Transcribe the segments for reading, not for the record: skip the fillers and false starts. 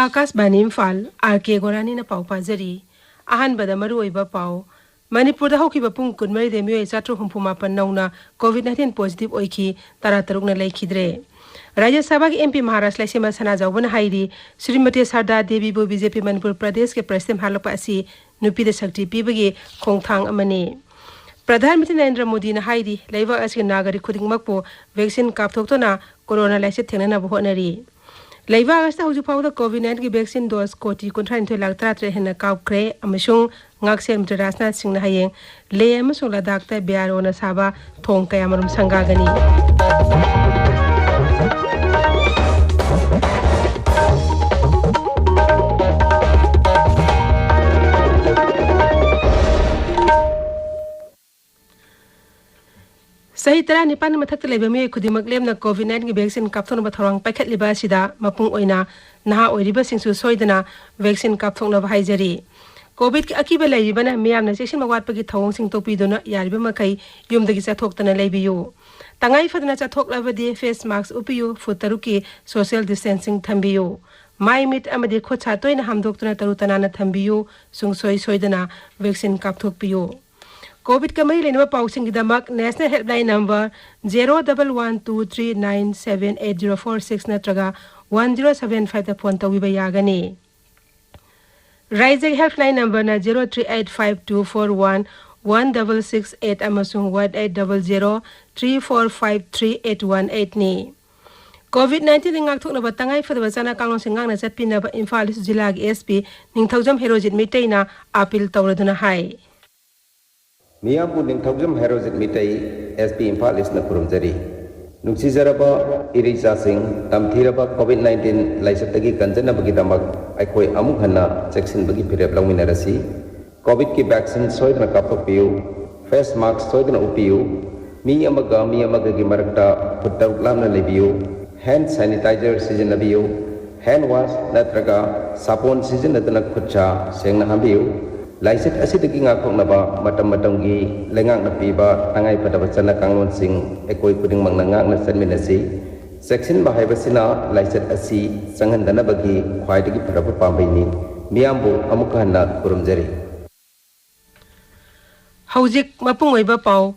Akashvani Imphal R K गोरानी ना पाउ पाजरी आहन बदा मरु ओइबा पाउ मणिपुर दा होखिबा पुंग कुनमरी दे मियोय चाट्रो हुंफुमापन नौना कोविड-19 पॉजिटिव ओइखी तरातरुक ना लेखिद्रे राज्य सभा की एमपी महाराष्ट्र लाइसेमा सना जाउबन हाइरी श्रीमती सरदा देवी बो बीजेपी मणिपुर प्रदेश के प्रेसिडेंट हालपा असि नुपी दे शक्ति पीबगे खोंगथांग अमने प्रधानमंत्री नरेंद्र मोदी ना हाइरी लेवा असि नागरिक खुदिंगमकपो वैक्सीन कापथोक्तोना कोरोना लाइसे थेंगना होनरी लेवा अगस्त हौजु फाउदा कोविड-19 की वैक्सीन डोज कोटी 39 लाख 33 हेना कापख्रे अमसुंग ngakse mtrasna singna hayeng le amasung ladak ta biarona saba thong kayamarum sangagani सही तरह निपान मथक लेबे मे खुदिमक लेमना कोविड-19 की वैक्सीन कापथोन बथरंग पैखत लिबा सिदा मपुंग ओइना नहा ओइरिबा सिंसु सोइदना वैक्सीन कापथोन बहाइजरी कोविड की अकीबा लेबना मियामना सेक्शन मगवाटपगी थवंग सिंग तोपीदोना यारिबा मखै युमदगी चाथोक्तना लेबियो तंगाई फदना चाथोक्लाबदि फेस मास्क उपियो फुतरुकी सोशल डिस्टेंसिंग थंबियो माई मिट अमदि खोछा तोइना हमदोक्तना तरुतनाना थंबियो सुंगसोइ सोइदना वैक्सीन कापथोकपियो कोविड का मई लेनवा पाउसिंग गिदमक नेशनल हेल्पलाइन नंबर 0112397804 नत्रगा 1075 दा फोन तविबा यागनी राज्य हेल्पलाइन नंबर ना 0385241168 अमसुंग 180034538118 नि कोविड-19 ngakthoknaba tangai fadaba chana kanglong singangna chatpinaba Imphal जिला की एसपी निंगथौजम हेरोजित मिटेना अपील तौरदुना हाय मियाबु निंगथौजम हेरोजित मिटै एसपी इम्फाल इसना खुरुमजरी नुक्सिजरबा इरिजा सिंह तमथीरबा कोविड-19 लाइसतगी कंजनबगी दमक अखोय अमुक हन्ना चेक्सिनबगी फिरेब लौमिनरसी कोविड की वैक्सीन सोइदना कापथोकपियु फेस मास्क सोइदना उपियु मी अमगी मरकता खुट्टरुक लामना लेबियु हैंड सैनिटाइजर सिजनबियु हैंड वॉश नत्रगा सापोन सिजनदना खुच्चा सेंगना हाबियु लाइसेट असिदगी ngakhoknaba matam-matamgi lengakna piba tangai padaba chana kanglon sing ekoi kuding mangna ngakna sanminasi section bahaibasina lysate asi sanghandanabagi khwaidagi paraba pambaini miyambu amukhanna kurumjari हौजिक मपुंग ओइबा पाउ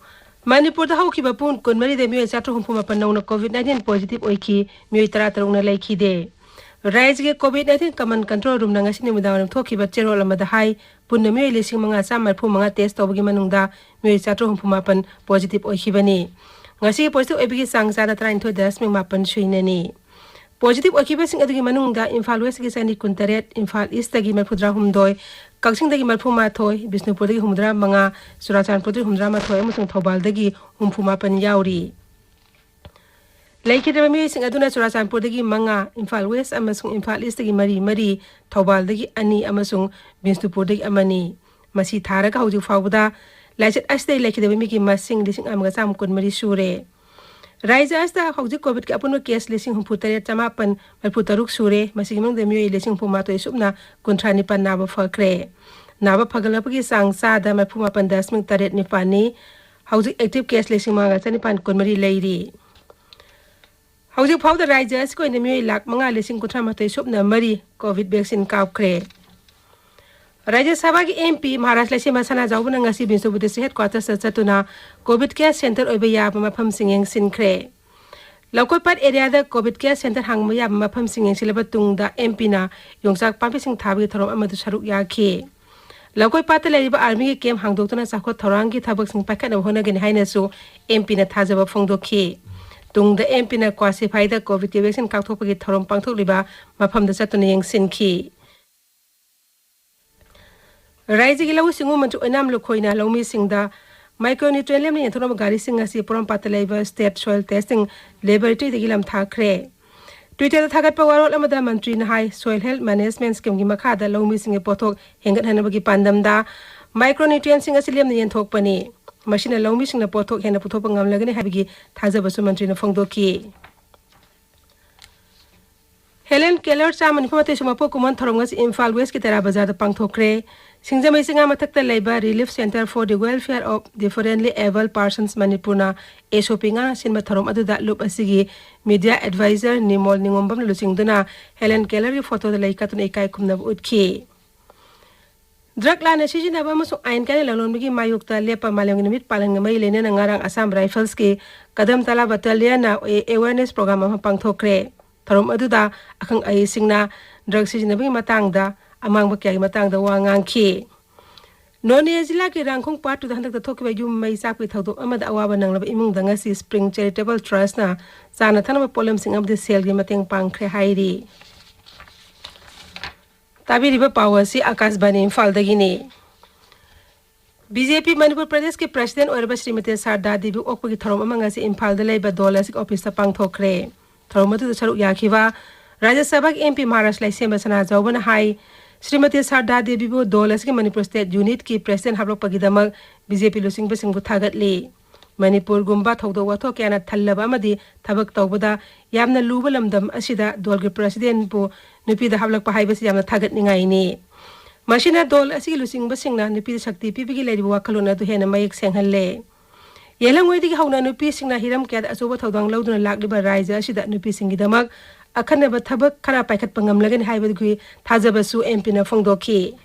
मणिपुर दा हौखिबा पुन कुनमरी दे मियोय चाट्रो हुंफुमापन नौना कोविड-19 पॉजिटिव ओइखी मियोय तरातरुंगना लेखिदे राज्य के कोविड-19 कमन कंट्रोल रूम नंगासी निमुदावरम थोखिबा चेरोल अमदा हाई पुन्ना मियोय लिसिंग मंगा चामरफु मंगा टेस्ट तौबगी मनुंगदा मियोय चाट्रो हुंफुमापन पॉजिटिव ओइखिबनी ngasi पॉजिटिव ओइबगी सांग जादा 39.8 सुइननी पॉजिटिव ओइखिबा सिंग अदुगी मनुंगदा इम्फाल वेस्ट की सैनिक कुंतरेट इम्फाल ईस्ट तगी मरफुद्रा हुमदोय कक्सिंग दगी मरफुमाथोय बिष्णुपुर दगी हुमद्रा मंगा सुराचानपुर दगी हुमद्रा माथोय अमसुंग थौबाल दगी हुमफुमापन यावरी लेखिदबा मियोयसिंग अदुना सुराचानपुर दगी मंगा इम्फाल वेस्ट अमसुंग इम्फाल ईस्ट दगी मरी थौबाल दगी अनि अमसुंग बिष्णुपुर दगी अमनी मसी थारगा हौजिक फावदा लाइसेट अस्दै लेखिदबा मिगी मसिंग लिसिंग अमगा चाम कुनमरी सुरे राज्य अस्ता हौजिक कोविड के अपुन केस लिसिंग हुमफुतरे चमापन मरफुतरुक सुरे मसिग मंग मियोय लिसिंग फुमातोय सुपना कुंथ्रानि पन नाबा फखरे नाबा फगलपगी सांग सादा मरफुमापन 10.8 निपानी हौजिक एक्टिव केस लिसिंग मंगा चनि पन कुनमरी लेरी हौजिक फाउदा राज्य अस्को इन मियोय लाख मंगा लिसिंग कुंथ्रामतोय सुपना मरी कोविड वैक्सीन कापख्रे राज्य सभा की एमपी महाराष्ट्र लाइसेमा सना जाउबना ngasi बिनसुबुदे सेहत क्वार्टर्स चतुना कोविड केयर सेंटर ओइबा याबा मफम सिंगेंग सिनख्रे लौकोइपाट एरिया दा कोविड केयर सेंटर हांगमा याबा मफम सिंगेंग सिलबा तुंगदा एमपी ना योंगसाक पांपे सिंग थाबगी थरोम अमदु सरुक याखि लौकोइपाट लेरिबा आर्मी के कैंप हांगदोक्तना साखो थौरांग की थबक सिंग पाखना होनगनि हाइनसु एमपी ना थाजबा फोंदोखि तुंगदा एमपी ना क्वासिफाइड कोविड के वैक्सीन काकथोपगी थरोम पांगथोकलिबा मफमदा चतुना यंगसिनखि राज्य की लघु सिंगु मंत्री ओनाम लुखोइना लौमी सिंगदा माइक्रोन्यूट्रिएंट लेमनि यंथोरम गारी सिंग असि पुरम पातलेबा स्टेट सॉइल टेस्टिंग लेबोरेटरी दगी लम थाखरे ट्विटर थागत पवारोल अमदा मंत्री नहाई सॉइल हेल्थ मैनेजमेंट स्कीम की मखादा लौमी सिंग पोथोक हेंगत हनबगी पांदमदा माइक्रोन्यूट्रिएंट सिंग असि लेमनि यंथोकपनी मशीना लौमी सिंग पोथोक हेना पुथोप ngamlagani habigi thajabasु मंत्री न फोंगदोकी हेलेन केलर चामन फमते सुमापो कुमन थरोंगस इम्फाल वेस्ट की तेरा बाजार पांगथोकरे Singjamai singa mathakta leiba Relief Center for the Welfare of Differently Able Persons Manipurna SOP nga sinma tharom aduda lup asigi media advisor Nimol Ningombam lusingduna Helen Keller ri photo da laikatun ikai kumna utki Drug lana sijinaba amasung ain kani lalonbigi mayukta lepa malang nimit palang ngamai lene na ngarang Assam Rifles ki kadam tala battalion na awareness program ma pangthokre tharom aduda akang ai singna drug sijinabagi matangda amang bakyai matangda wangang ki Noni Zilla ki rangkong part to the handak tokiba yum may sapi thaudo amad awawa nang laba imung danga si Spring Charitable Trust na sana tanama polam sing ab the sale gi mateng pangkre hairi Tabi riba power si Akas Bani Imphal dagini BJP Manipur Pradesh ke President Oirba Srimati Sarda Devi okpa ki tharom amanga si Imphal da leiba dolasik office ta pangthokre tharom atu saruk yakhiwa Rajya Sabha MP Maharashtra lai semba sana jawbana hai Srimati Sarda Devi bu dolas ke Manipur State Unit ki President hablok pagidamak BJP lusing basing bu thagatli Manipur gumba thawdo watho kyana thallaba amadi thabak tawbada yamna luba lamdam asida dol ge President bu nupi da hablok pa haibasi yamna thagat ningai ni Mashina dol asigi lusing basingna nupi shakti pibigi ledi wakalona du hena mayek senghalle Yelangoi digi hauna nupi singna hiram kyad asoba thawdang lauduna lakliba raija asida nupi singidamak Akanaba thabak khara paikhat pangam lagan haibadgui thajabasu MP na phongdoki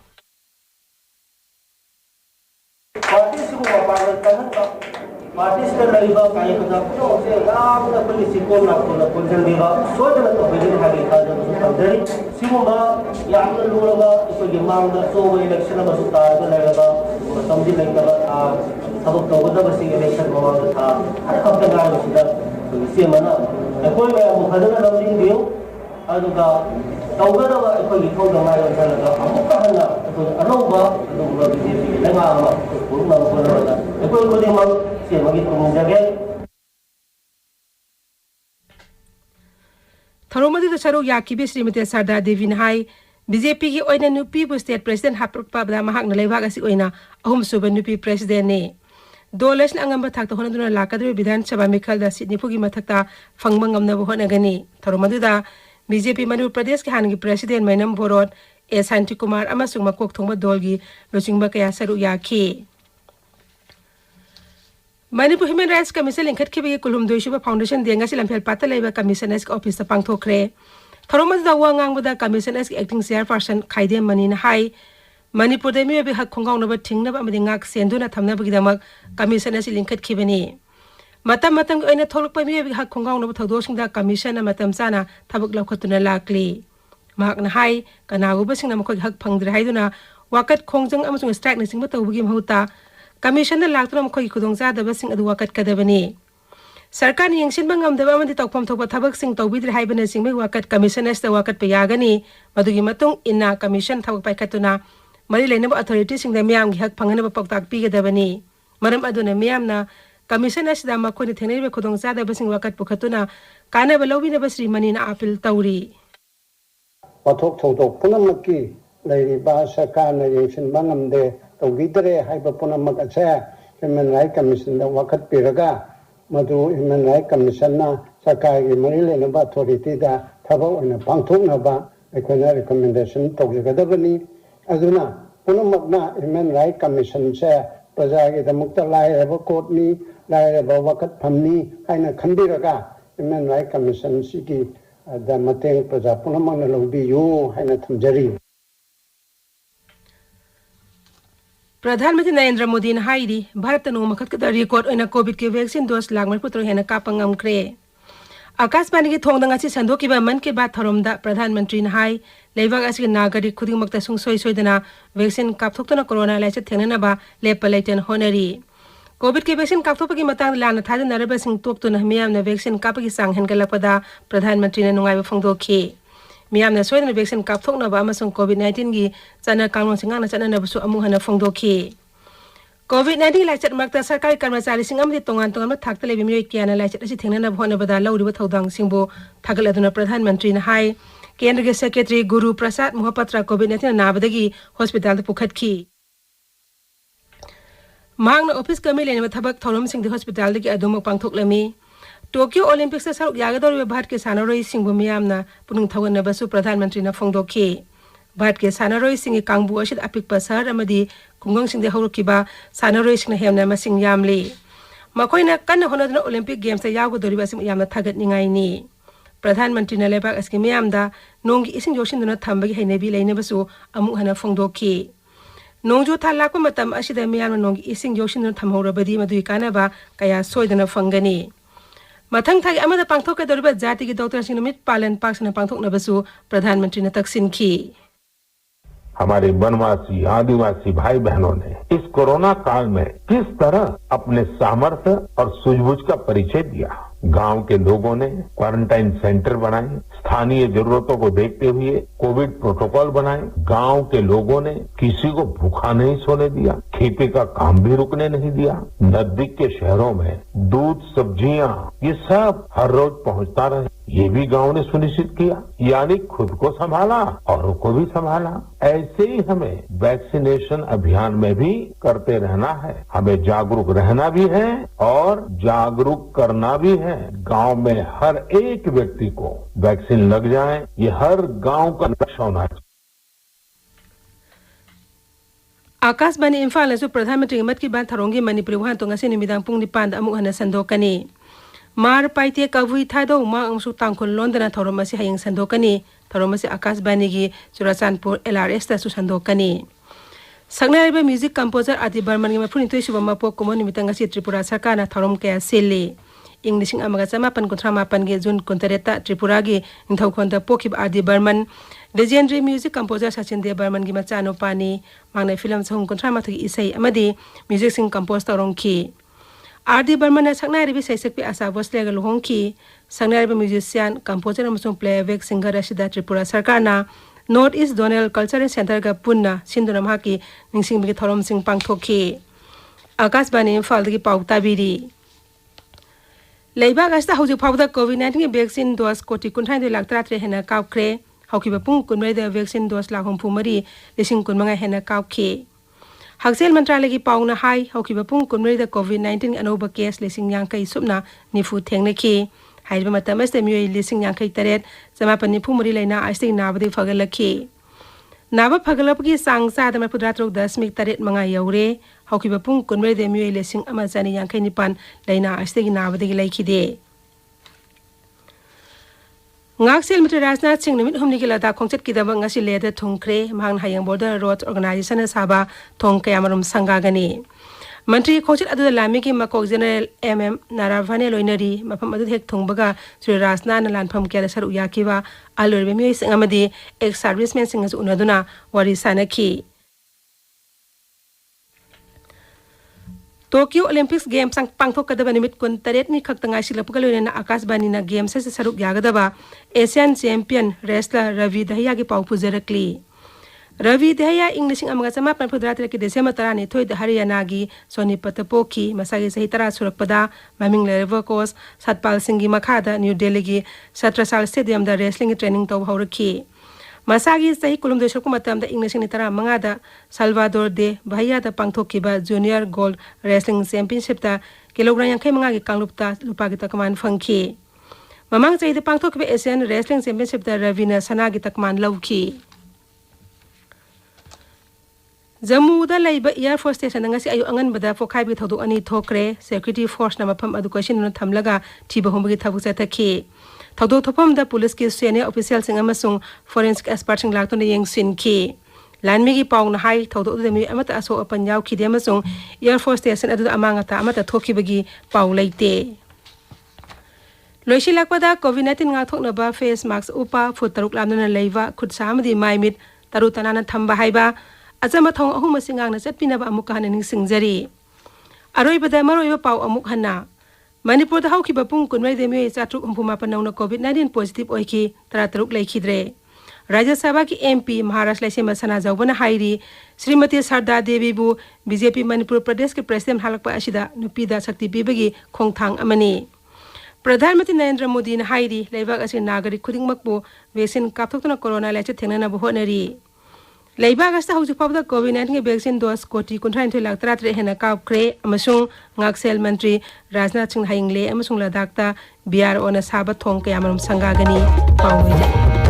Parties ka laiba kaya ka po se ram na police ko na ko na kunjan diba so jana to bilin hagi ka na so tawdari simo ba yam na lula ba iso yamang na so election na so ta na laiba ba tamdi lang ka sabab to ba ba sing election mo ba tha har ka ka na sida so isi mana ko me mo khadana lamding dio adu ka tawgada ba ko iko da ma yan kana ka amu ka na to ano ba adu ba BJP langa ma ko ma ko na ko di ma Tharomadi da saruk yakibi Srimati Sarda Devi hai BJP ki oina nupi bu state president hapruk pabda mahak na leibag asi oina ahum suba nupi president ne dolas na angamba thakta hona duna lakadre Vidhan Sabha Mikhal da Sydney phugi mathakta phangmangam na hona gani Tharomadi da BJP Manipur Pradesh ki hangi president Mainam Borot Santi Kumar amasung makok thongba dolgi losingba kaya saruk yakhi Manipur Human Rights Commission lingkhat khibi kulhum doishuba foundation denga silam phel pata leiba commissioners office ta pangthokre tharomad da wangang buda commissioners acting chairperson khaide manin hai Manipur de mi be hak khongau na ba thingna ba amadi ngak senduna thamna ba gidamak commissioners lingkhat khibani matam oina tholok pa mi be hak khongau na ba thodo singda commission na matam chana thabak lokhatuna lakli mak na hai kanagu ba singna makoi hak phangdre haiduna wakat khongjang amasung strike na singba tawbugi mahuta Commission na laktura mkhoi khudong za da basing adu wakat kadabani Sarkar ni yengsin bangam da amandi tawpam thokpa thabak sing tawbidri haibana sing me wakat commissioners da wakat payagani madugi matung inna commission thawak paikatuna mari leinaba authority sing da miyam gi hak phangana ba paktak pi gadabani maram aduna miyam na commissioners da makhoi ni thenei be khudong za da basing wakat pukhatuna kana ba lobi na basri mani na appeal tawri pathok thok punamakki leiri ba sarkar na yengsin bangam de Tawidre haiba punamak asa Human Rights Commission da wakat piraga madu Human Rights Commission na sarkari marile na ba authority da thaba oina pangthok na ba ekona recommendation tawjagadabani aduna punamak na Human Rights Commission sa prajagi da mukta lai raba court ni lai raba wakat phamni haina khanbiraga Human Rights Commission sigi da mateng praja punamak na lobi yu haina thamjari Pradhanmantri Narendra Modi na hairi Bharat no makhat kada record oina COVID ke vaccine dose lagmar putro hena kapangam kre Akasbani ki thongda ngasi sandoki ba man ke ba tharomda Pradhanmantri na hai leibag asi nagari khuding makta sung soi dana vaccine kapthokna corona laisa thengna ba lepalaiten honari COVID ke vaccine kapthopagi matang lana thaja naraba sing tokto na miyam na vaccine kapagi sang hen galapada Pradhanmantri na nungai ba phongdokhi Miyam na soy na vaccine kapthok na ba amasung COVID-19 gi chana kanglong singa na chana na busu amung hana phongdokhi COVID-19 lai chat makta sarkari karmachari sing amdi tongan ma thakta lebi mi kiana lai chat asi thengna na bhona bada lauri ba thodang singbo thagaladuna Pradhanmantri na hai Kendra ke Secretary Guru Prasad Mohapatra COVID-19 na badagi hospital ta pukhatki Mang na office kami lene thabak thorom sing di hospital dagi adum pangthok lami Tokyo Olympics sa saruk yagador Bharat ke sanaroi singbo miyam na punung thawan na basu Pradhanmantri na phongdokhi Bharat के सानारोई सिंह कांगबू अशिद अपिकपा शहर अमदी कुंगंग सिंह हौरकिबा सानारोई सिंह हेमना मसिंग यामली मखोइना कन्न होनदना Olympic games यावगदोरिबा SIM यामना थागतनिंगाइनी प्रधानमंत्री ने लेबाक अस्की मियामदा नोंगी इसिंग जोशिंदना थंबगी हैनेबी लेनेबसु अमुक हना फोंदोकी नोंजो था लाको मतम अशिदा मियामना नोंगी इसिंग जोशिंदना थमहौरबदी मदुई कानाबा कया सोइदना फंगनी मथंग थागी अमदा पांगथोकदोरिबा जाति की डॉक्टर सिंह मिट पालन पाक्सना पांगथोकनबसु प्रधानमंत्री ने तकसिनखी हमारे वनवासी आदिवासी भाई बहनों ने इस कोरोना काल में किस तरह अपने सामर्थ्य और सूझबूझ का परिचय दिया। गांव के लोगों ने क्वारंटाइन सेंटर बनाए, स्थानीय जरूरतों को देखते हुए कोविड प्रोटोकॉल बनाए। गांव के लोगों ने किसी को भूखा नहीं सोने दिया, खेती का काम भी रुकने नहीं दिया। नजदीक के शहरों में दूध, सब्जियां ये सब हर रोज पहुंचता रहे, ये भी गांव ने सुनिश्चित किया। यानी खुद को संभाला, औरों को भी संभाला। ऐसे ही हमें वैक्सीनेशन अभियान में भी करते रहना है। हमें जागरूक रहना भी है और जागरूक करना भी है। गांव में हर एक व्यक्ति को वैक्सीन लग जाए, ये हर गांव का लक्ष्य होना चाहिए। आकाशवाणी इम्फाल प्रधानमंत्री मत की बात थरोंगी मणिपुरी वहां तो ngasi numitang pung 9 अमुक हना संदोकनी मार पाइते कवुई थादो मा अंसु तांखुल लोंदना थरोमसी हयंग संदोकनी थरोमसी आकाशवाणी की चुराचानपुर LRS ता संदोकनी सकनारिबा म्यूजिक कंपोजर आदि बर्मन की मफुनि तोइसुबा मपो कुमो निमितंग ngasi त्रिपुरा सरकारना थरोम कया सिल्ले इंग्लिश अमगा चमापन कुथ्रामापन के जुन कुंतरेता त्रिपुरा की निथौखोंदा पोखिब आदि Burman legendary music composer Sachin Dev Burman की मचानो पानी मांगना फिल्म सहूं कुंथ्रामाथगी इसै अमदी म्यूजिक सिंग कंपोज तौरोंखी आरडी बर्मन सकनारिबी सैसकपी आशा भोसलेगा लुहोंखी सकनारिबी म्यूजिशियन कंपोजर अमसुंग प्लेबैक सिंगर असिदा त्रिपुरा सरकारना North East zonal cultural centre का पुन्ना सिंधुना महाकी निंगसिंगबी थौरम सिंग पांगथोखी आकाशवाणी इम्फालदगी पाउ ताबिरी लेबाक अस्ता हौजिक फाउदा कोविड-19 की वैक्सीन डोज कोटी 9,33 हेना काउख्रे हौकिबा पुंग 19 वैक्सीन डोज 1,35,000 हेना काउखी हक्सेल मंत्रालय की पाउना हाई हौकिबा पुंग 19 कोविड-19 अनोबा केस 50 सुबना निफु थेंगनखी हाइबा मतम अस्ते मियोई 53 जमापन निफु मुरी लेना आस्ते नाबदे फगलखी नाबा फगलपगी सांगसा दम 10.3 यौरे हौकिबा पुंग 19 मियोई 1,159 लेना आस्ते Nabde लैखिदे ngaksil mitra rajnath singh nimit humni gila da khongchet ki daba ngasi leda thungkhre mang hayang border road organization saba thong kayamarum sangagani मंत्री खोचित अदुदा लामी की मकोक जनरल MM नारावाने लोइनरी मफम अदु हेक थोंबगा श्री राजनाथ लानफम के सर उयाकीवा आलोरबे मियोइ सिंग अमदी एक सर्विसमैन सिंग उनदुना वारी सानखी टोक्यो ओलंपिक्स गेम्स पांगथोकदबा निमित 9 नि खक्तंगा सिलपगा लोइना आकाशवाणी ना गेम्स से सरुक यागदबा Asian champion wrestler Ravi Dahiya की पाउ पुजरकली रवि दहिया इंग्लिश अमगा चमापन फुद्रात्र की डिसेंबर 12 हरियाणा की सोनीपत पोखी मसागी सही 10 सुरकपदा ममिंग लेरेबो कोस सतपाल सिंह की मखादा न्यू दिल्ली की 17 साल स्टेडियम दा रेसलिंग ट्रेनिंग तो हौरखी मसागी सही कुलुम देशको मतम दा इंग्लिश नि 15 दा साल्वाडोर दे भैया दा पांगथोकीबा जूनियर गोल्ड रेसलिंग चैंपियनशिप दा किलोग्राम 85 की कांगलुपता लुपा की तकमान फंखी ममांग सही दा पांगथोकीबा एशियन रेसलिंग चैंपियनशिप दा रविना सना की तकमान लौखी जम्मूदा लाइब air force station ngasi ayu anganbada fokhaibi thodu ani thokre security force na mafam adu question no thamlaga thiba hombi thabuk chathaki thodu thopam da police ki senior official sing amasung forensic expert sing lakto ne yengsin ki lanmi gi paung na hai thodu de mi amata aso apan yaw khi de amasung air force station adu amanga ta amata thokibagi paw leite loisi lakpada covid-19 nga thokna ba face mask upa foot taruk lamna leiwa khut samadi maimit taru tanana thamba haiba अजमा थोंग अहुम सिंगांग चटपिनबा अमुक हन निंगसिंगजरी अरोइबदा मरोइबा पाउ अमुक हन्ना मणिपुर दा हौखिबा पुंग 19 मियोइ 459 नौना कोविड-19 positive ओइखि 33 लैखिद्रे राज्य सभा की MP Maharashtra लैसेमा सना जावबना हाइरी श्रीमती सरदा देवीबु BJP Manipur प्रदेश के president हालकपा असिदा नुपीदा शक्ति पीबगी खोंगथांग अमनी प्रधानमंत्री नरेंद्र मोदी ने हाइरी लेबाक असि नागरिक खुदिंगमकबु वैक्सीन कापथोक्तुना कोरोना लाइचे थेंगनाबु होनरी लेबाक अस्ता हौजिक फावदा कोविड-19 के वैक्सीन डोज कोटी 9,33 हेना काउख्रे अमसुंग ngaksil मंत्री राजनाथ सिंह हाइंगले अमसुंग लदाखता बिआर ओना साबा थोंग कयामरम संगागनी पाउवे